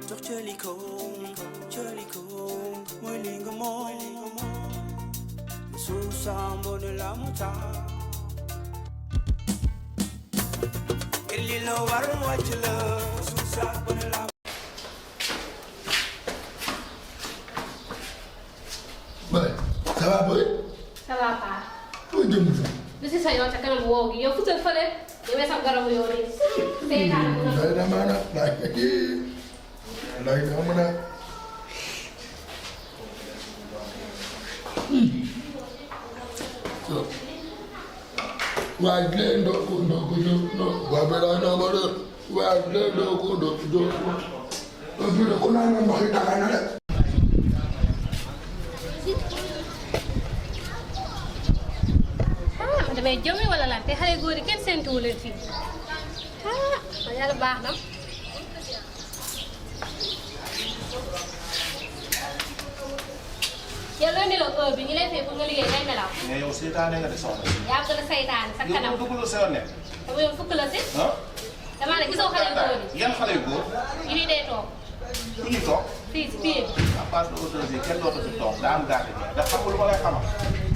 jox cëliko mooy li nga moom suuf sambo de la montagne ngir li la war wàcc la suuf sambo de la Boy, ça va boy? Ça va pas. Foo jëm fa? lu si sa yoon sa kanam woo gi yow futal fële yow sa garabu yow nii. seetaan mu Lay na maana lay na maana. Waa leen doo ko waa bela na ma de waa leen doo ko bi de ko naan ndox yi daga na de. damay jëmi wala lan te xale góor yi kenn séntuwu leen fii yàlla baax na. yow loo nelaw heure bi ñu lay fay pour nga liggéey ngay nelaw. mais yow seytaane nga de soxna si. yaa gën a saytaane sa kanam. yow dugg sa yoon ne. dama yow fukk la si. ah. damaa ne gisoo xale góor yi. yan xale yu góor. yi nii day toog. fu ñuy toog. fii si biir. à part de autorisé kenn dootu fi toog daa am gàtt gi dafa xam lu ma lay xamal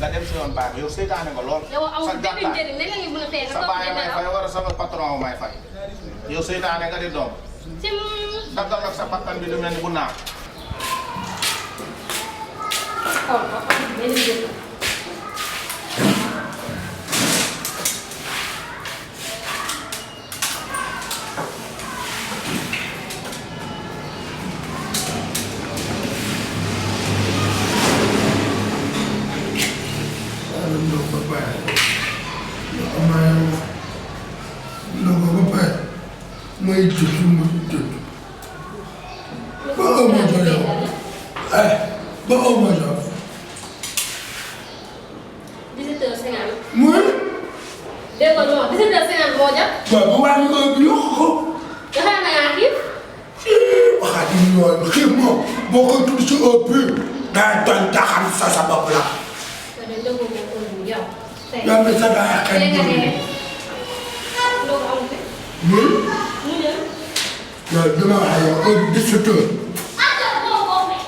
nga dem si yoon baax yow seytaane nga lool. yow amul benn njëriñ ne la ñu mën a fay nga sa toog baay di may nelaw. fay wala sama patron may fay. yow seytaane nga di doom. sim. daggal nag sa bakkan bi lu mel ni bu naaw. xool ko benn njëriñ. May tutu ma tutu. Ba ma jole. Ba ma jole. 17h50. Moi? dégg nga non 17h50 moo jot. Ba ba wani ko bi ko. joxe na yaa xiif. Waxati ñoo xim mo boko tutu ci au plus da tan taxam sa bopp la. te de dëggu ko ko yow. tey Ya me sa da xel. nga dee. loolu amu fi. Ni? mu ñëw. Ya dama ay ko 17h.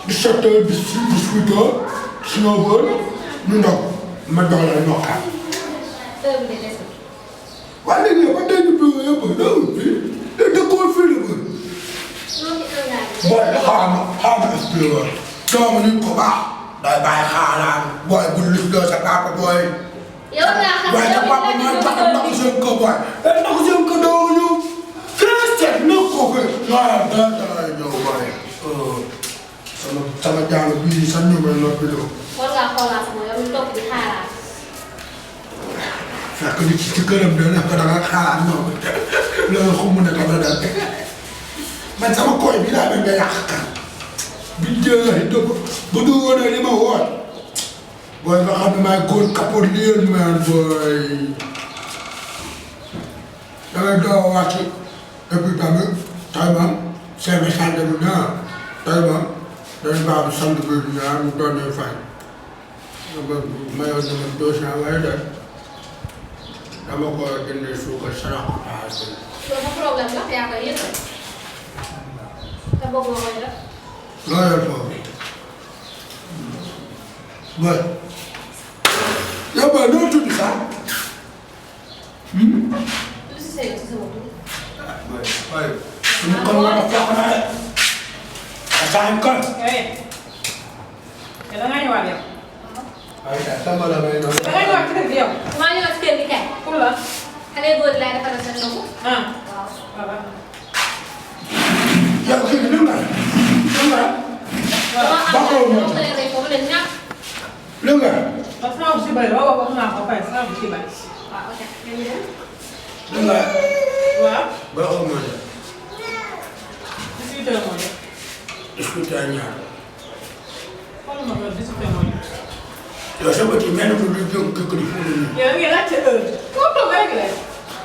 17h 18h. Sinon bon ñu ndox ma dox la nokka. heure bi de des na. Wala ni ko dañu bi yëpp daw fi. Da ko fi lu ko. noo ci engagé. Boy xaama expliqué doomu nit ko baax day bàyyi xaalaan booy bu liggéey sa papa booy. yow ngaa xam waaye sa papa mooy tax a ndox seen kër booy. day ndox seen kër doo ñëw. Christian na ko fi. waaw daa ñëw booy. sama jàng bii sa numéro noppi loo. war ngaa xoolaat sama yow ñu toog di xaaraat. fekk nit ci këram da nekk da nga xaalaat ñoom loolu xamu ne dama dal man sama koy bi daa mel nga yàq kan bi jëlee bu du woon li ma woon booy nga xam ne maay góor kapoor liyeen man booy damay doo wàcc et puis tamit tey moom service santé bi ñaar tey moom dañu baax sant bi ñaar mu doon ne fay mayoon na ma 200 waaye de dama ko jëndee suukar sarax loolu sa problème la yaa koy yëgal. te bëgg nga koy def. loo yor foofu boy yow boy noo tudd sax lu si sëy si sama tur. boy suñu kon war a fokk na de asaan kon te da ngaa ñëwaat yow. ay sama la may noonu da ngaa ñëwaat ci kër gi yow. maa ñëwaat ci kër gi kay. pour la. xale góor yi laay defaral seen ndogu. ah waaw. voilà. yow kii bi lu nga dama am Bakoo moo naa tax. ne foofu leen ñàkk. lu nga parce que sama bu si bëri waaw wax naa ko fay sama bu si bëri. waaw ok dañuy dem. lu nga waaw. Bakoo moo tax 18h moo jot. discuter ñaar xoolal ma ko 18h moo jot. yow sa bët yi mel na lu jóg këkk di fu mu ne yow da ngay laajte heure. foo toog rek la.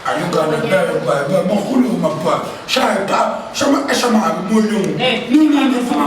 ani nga ne bee boy ba ma xulu ma boy saa ta sama SMA bi moo ñëw Eh. nii nii nii fu ma